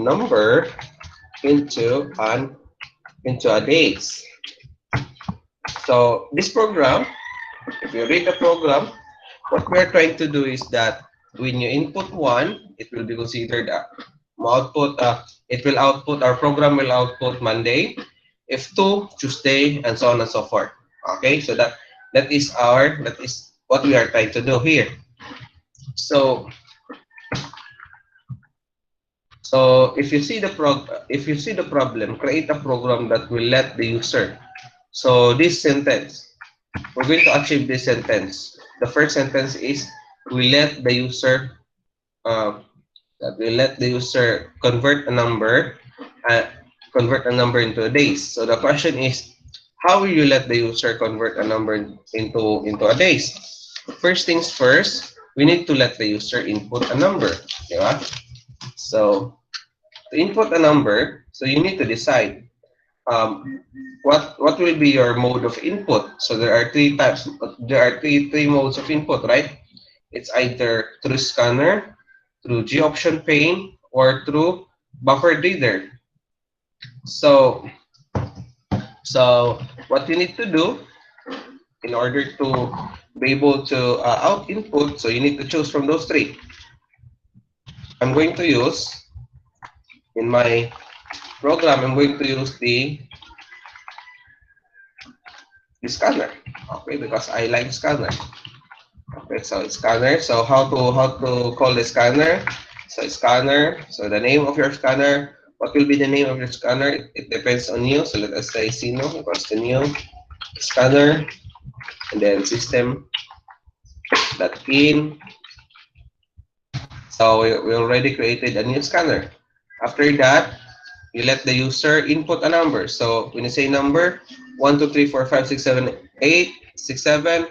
number into a days. So this program, if you read the program, what we are trying to do is that when you input 1, it will be considered output. It will output, our program will output Monday. If 2, Tuesday, and so on and so forth. Okay, so that is what we are trying to do here. So if you see the problem, create a program that will let the user. So this sentence, we're going to achieve this sentence. The first sentence is we let the user convert a number into a days. So the question is, how will you let the user convert a number into a days? First things first, we need to let the user input a number. Diba? So to input a number, so you need to decide what will be your mode of input. So there are three types. There are three modes of input, right? It's either through scanner, through G-option pane, or through buffer reader. So what you need to do in order to be able to out input, so you need to choose from those three. I'm going to use, in my program, I'm going to use the scanner, okay, because I like scanner. Okay, so it's scanner. So how to call the scanner? So scanner. So the name of your scanner. What will be the name of your scanner? It depends on you. So let us say Sino equals to new scanner, and then system dot in. So we already created a new scanner. After that, you let the user input a number. So when you say number, 1, 2, 3, 4, 5, 6, 7, 8, 6, 7.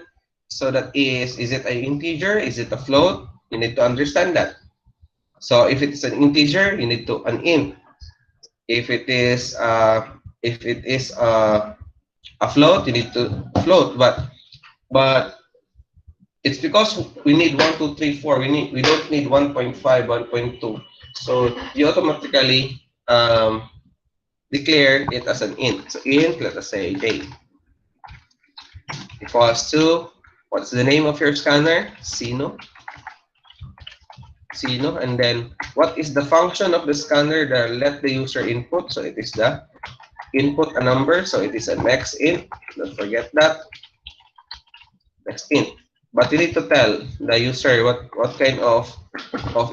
So that is it an integer? Is it a float? You need to understand that. So if it is an integer, you need to an int. If it is a float, you need to float. But it's because we need 1, 2, 3, 4. We don't need 1.5, 1.2. So you automatically declare it as an int. So int, let us say j equals to, what's the name of your scanner? Sino. And then what is the function of the scanner that let the user input? So it is the input a number. So it is a next int. Don't forget that. Next int. But you need to tell the user what kind of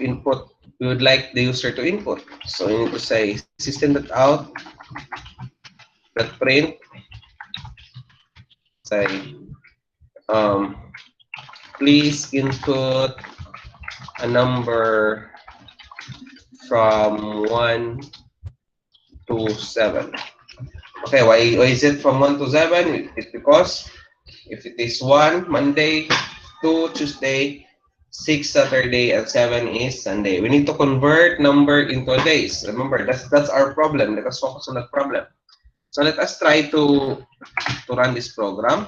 input we would like the user to input. So you need to say system.out .print, say please input a number from 1 to 7. Okay, why is it from 1 to 7? It's because if it is 1 Monday, 2 Tuesday, 6 Saturday, and 7 is Sunday. We need to convert number into days. Remember, that's our problem. Let us focus on that problem. So let us try to run this program.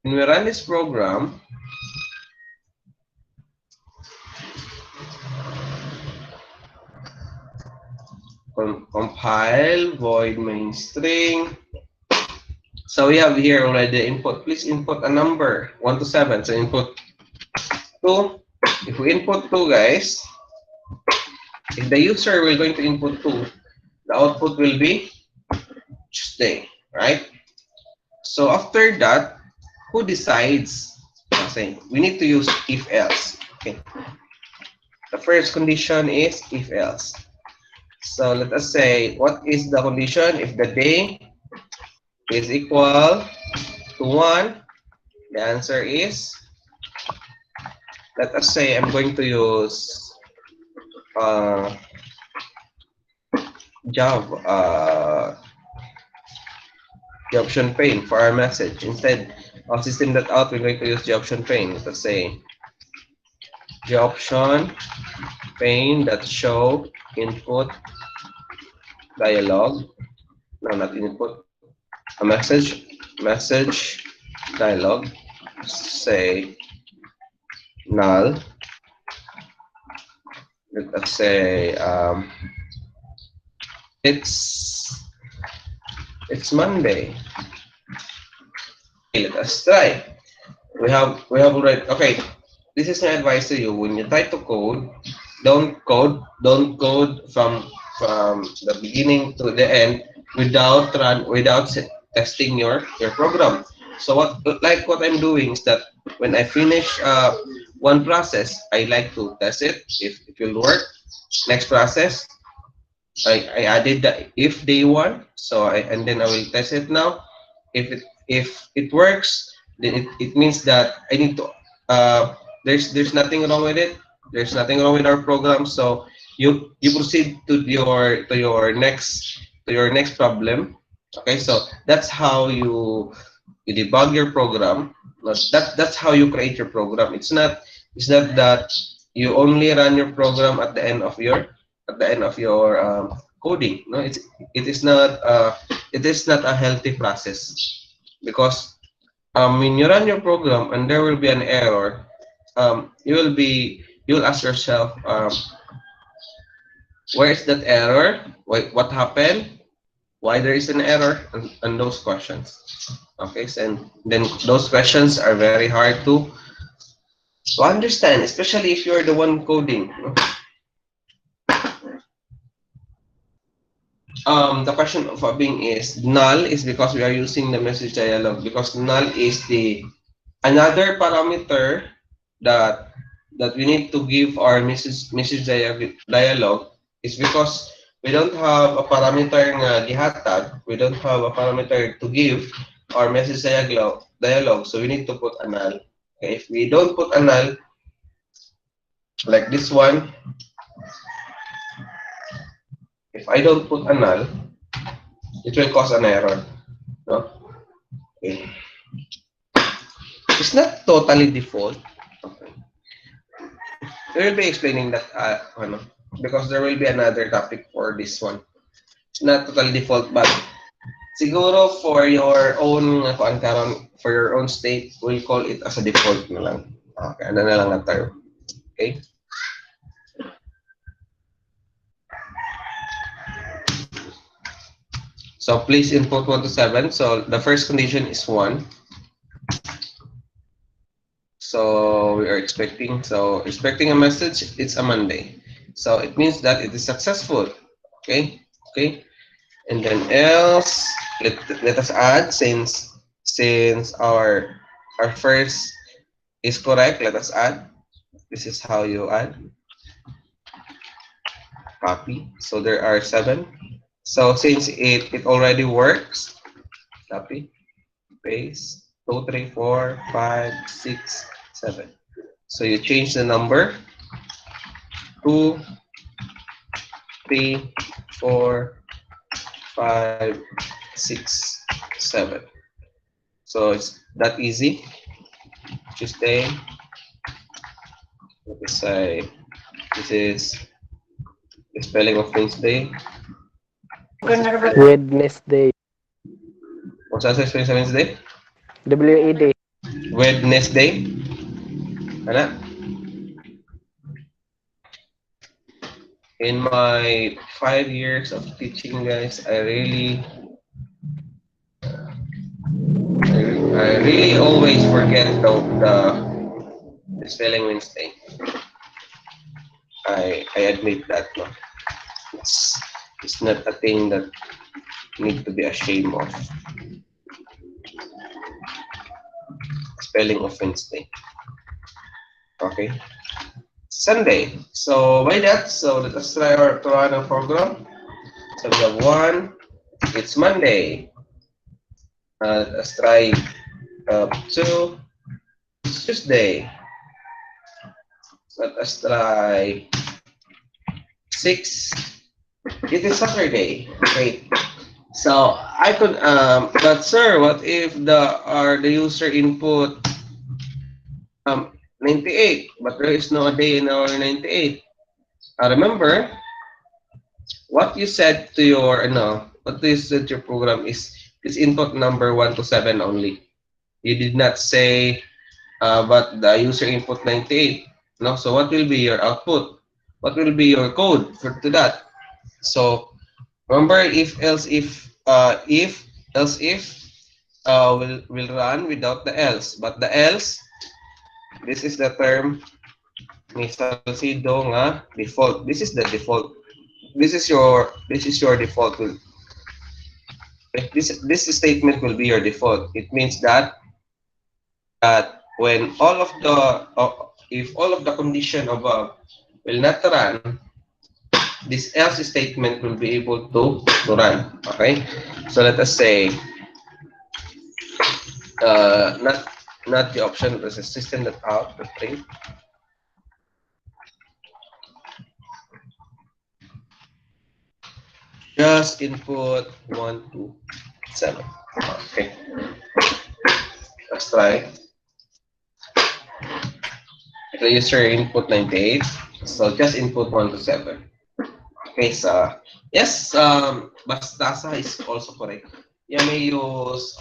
When we run this program, compile void main string. So we have here already input. Please input a number 1 to 7. So input 2. If we input 2, guys, if the user will going to input 2, the output will be Tuesday, right? So after that, who decides? Okay, we need to use if else. Okay. The first condition is if else. So let us say, what is the condition? If the day is equal to 1, the answer is, let us say I'm going to use Java, the option pane for our message. Instead of system.out, we're going to use the option pane. Let us say the option pane that show input dialog. No, not input. A message dialog. Say null let's say it's Monday. Okay, let us try. We have already, okay. This is my advice to you. When you try to code, don't code from the beginning to the end without testing your program. So what I'm doing is that when I finish one process, I like to test it if it will work. Next process, I added the if day one, so and then I will test it now. If it works, then it means that I need to there's nothing wrong with it. There's nothing wrong with our program. So you proceed to your next problem. Okay, so that's how you debug your program. That's how you create your program. It's not that you only run your program at the end of your coding. No, it is not a healthy process, because when you run your program and there will be an error, you'll ask yourself, where is that error? What happened? Why there is an error? And those questions. Okay, so, and then those questions are very hard to understand, especially if you're the one coding. The question of being is null is because we are using the message dialog, because null is the another parameter that we need to give our message dialog, is because we don't have a parameter nga gihatag, we don't have a parameter to give our message dialog, so we need to put a null. Okay, if we don't put a null, like this one, if I don't put a null, it will cause an error. No? Okay. It's not totally default. Okay. We will be explaining that because there will be another topic for this one. It's not totally default, but siguro for your own for your own state, we'll call it as a default na lang. Okay, ano na lang na term. Okay? So please input 1 to 7. So the first condition is 1. So we are expecting a message, it's a Monday. So it means that it is successful. Okay? Okay? And then else, let us add, since our first is correct, let us add. This is how you add. Copy. So there are 7. So since it already works, copy, paste, 2, 3, 4, 5, 6, 7. So you change the number 2, 3, 4, 5, 6, 7. So it's that easy. Tuesday. Let me say this is the spelling of Wednesday. Wednesday. What's that spelling of Wednesday? WED. Wednesday. Ano? In my 5 years of teaching, guys, I really always forget the spelling Wednesday. I admit that, no. It's not a thing that need to be ashamed of. Spelling of Wednesday. Okay. Sunday. So by that, so let us try our Toronto program. So we have 1. It's Monday. Let us try 2. It's Tuesday. Let us try 6. It is Saturday. Okay. So I could but sir, what if the user input 98, but there is no day in our 98? Remember what you said to your program is input number 1 to 7 only. You did not say but the user input 98. No, so what will be your output? what will be your code for to that? So remember, if else if will run without the else, but the else, this is the term ni Salcido nga default. This is the default. This is your default. This statement will be your default. It means that when all of the if all of the condition above will not run, this else statement will be able to run. Okay, so let us say not the option, but the system.out the print. Just input 1 2 7. Okay, let's try. The user input 98, so just input 1 to 7. Okay, so yes, Bastasa is also correct. You may use